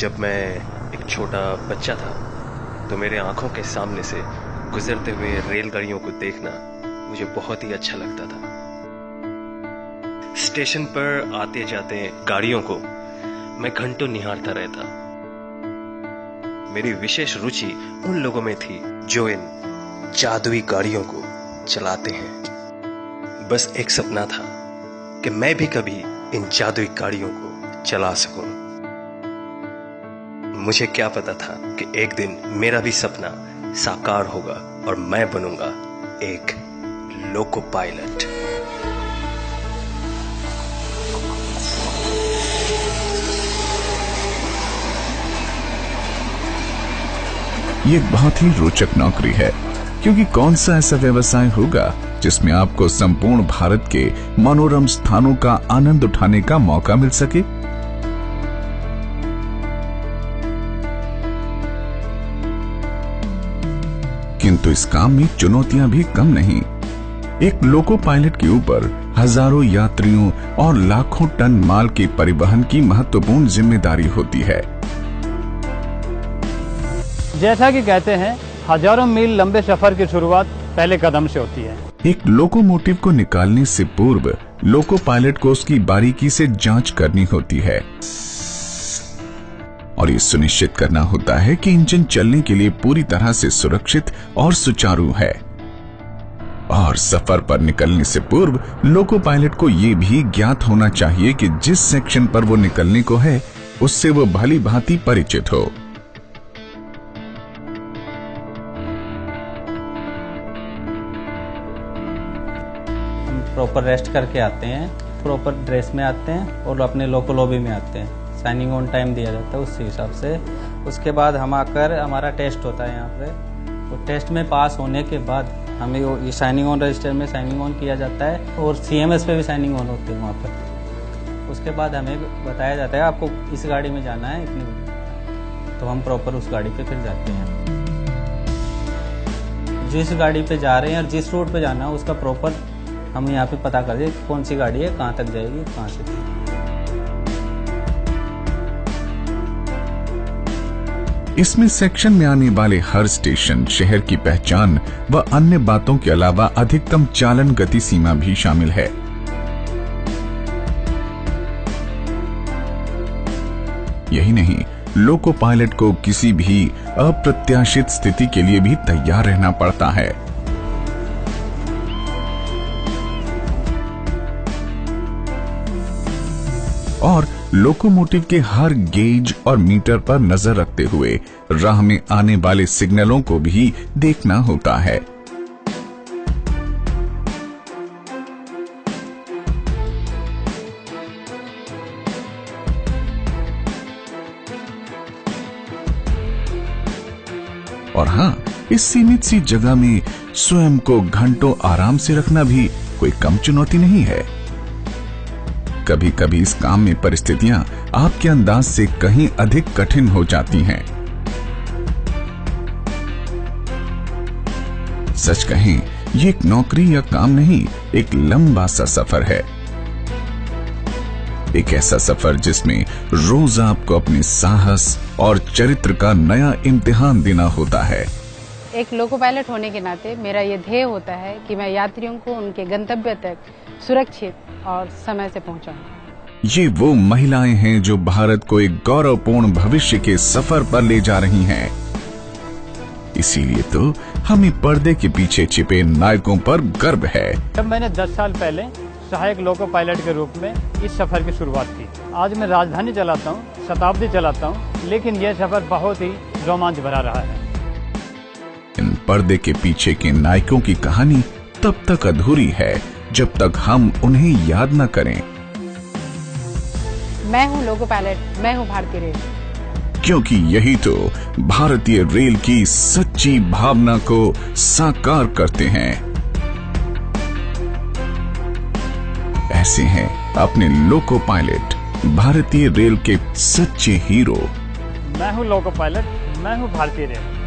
जब मैं एक छोटा बच्चा था तो मेरे आंखों के सामने से गुजरते हुए रेलगाड़ियों को देखना मुझे बहुत ही अच्छा लगता था। स्टेशन पर आते जाते गाड़ियों को मैं घंटों निहारता रहता। मेरी विशेष रुचि उन लोगों में थी जो इन जादुई गाड़ियों को चलाते हैं। बस एक सपना था कि मैं भी कभी इन जादुई गाड़ियों को चला सकूं। मुझे क्या पता था कि एक दिन मेरा भी सपना साकार होगा और मैं बनूंगा एक लोको पायलट। ये एक बहुत ही रोचक नौकरी है, क्योंकि कौन सा ऐसा व्यवसाय होगा जिसमें आपको संपूर्ण भारत के मनोरम स्थानों का आनंद उठाने का मौका मिल सके। किंतु इस काम में चुनौतियां भी कम नहीं। एक लोको पायलट के ऊपर हजारों यात्रियों और लाखों टन माल के परिवहन की महत्वपूर्ण जिम्मेदारी होती है। जैसा कि कहते हैं, हजारों मील लंबे सफर की शुरुआत पहले कदम से होती है। एक लोकोमोटिव को निकालने से पूर्व लोको पायलट को उसकी बारीकी से जांच करनी होती है और ये सुनिश्चित करना होता है कि इंजन चलने के लिए पूरी तरह से सुरक्षित और सुचारू है। और सफर पर निकलने से पूर्व लोको पायलट को ये भी ज्ञात होना चाहिए कि जिस सेक्शन पर वो निकलने को है उससे वो भली भांति परिचित हो। प्रॉपर रेस्ट करके आते हैं, प्रॉपर ड्रेस में आते हैं और अपने लोको लॉबी में आते हैं। साइनिंग ऑन टाइम दिया जाता है उसी हिसाब से। उसके बाद हम आकर हमारा टेस्ट होता है यहाँ पे। तो टेस्ट में पास होने के बाद हमें ये साइनिंग ऑन रजिस्टर में साइनिंग ऑन किया जाता है और CMS पे भी साइनिंग ऑन होती है वहाँ पर। उसके बाद हमें बताया जाता है आपको इस गाड़ी में जाना है इतनी, तो हम प्रॉपर उस गाड़ी पे फिर जाते हैं। जिस गाड़ी पे जा रहे हैं और जिस रूट पे जाना है उसका प्रॉपर हम यहाँ पे पता कर दें कौन सी गाड़ी है, कहाँ तक जाएगी, कहाँ से। इसमें सेक्शन में आने वाले हर स्टेशन, शहर की पहचान व अन्य बातों के अलावा अधिकतम चालन गति सीमा भी शामिल है। यही नहीं, लोको पायलट को किसी भी अप्रत्याशित स्थिति के लिए भी तैयार रहना पड़ता है। और लोकोमोटिव के हर गेज और मीटर पर नजर रखते हुए राह में आने वाले सिग्नलों को भी देखना होता है। और हाँ, इस सीमित सी जगह में स्वयं को घंटों आराम से रखना भी कोई कम चुनौती नहीं है। कभी कभी इस काम में परिस्थितियां आपके अंदाज से कहीं अधिक कठिन हो जाती हैं। सच कहें, ये एक नौकरी या काम नहीं, एक लंबा सा सफर है। एक ऐसा सफर जिसमें रोज आपको अपने साहस और चरित्र का नया इम्तिहान देना होता है। एक लोको पायलट होने के नाते मेरा ये ध्येय होता है कि मैं यात्रियों को उनके गंतव्य तक सुरक्षित और समय से पहुंचाऊं। ये वो महिलाएं हैं जो भारत को एक गौरवपूर्ण भविष्य के सफर पर ले जा रही हैं। इसीलिए तो हमें पर्दे के पीछे छिपे नायकों पर गर्व है। जब मैंने 10 साल पहले सहायक लोको पायलट के रूप में इस सफर की शुरुआत की। आज मैं राजधानी चलाता हूँ, शताब्दी चलाता हूँ, लेकिन यह सफर बहुत ही रोमांच भरा रहा है। इन पर्दे के पीछे के नायकों की कहानी तब तक अधूरी है जब तक हम उन्हें याद न करें। मैं हूँ लोको पायलट, मैं हूँ भारतीय रेल। क्योंकि यही तो भारतीय रेल की सच्ची भावना को साकार करते हैं। ऐसे हैं अपने लोको पायलट, भारतीय रेल के सच्चे हीरो। मैं हूँ लोको पायलट, मैं हूँ भारतीय रेल।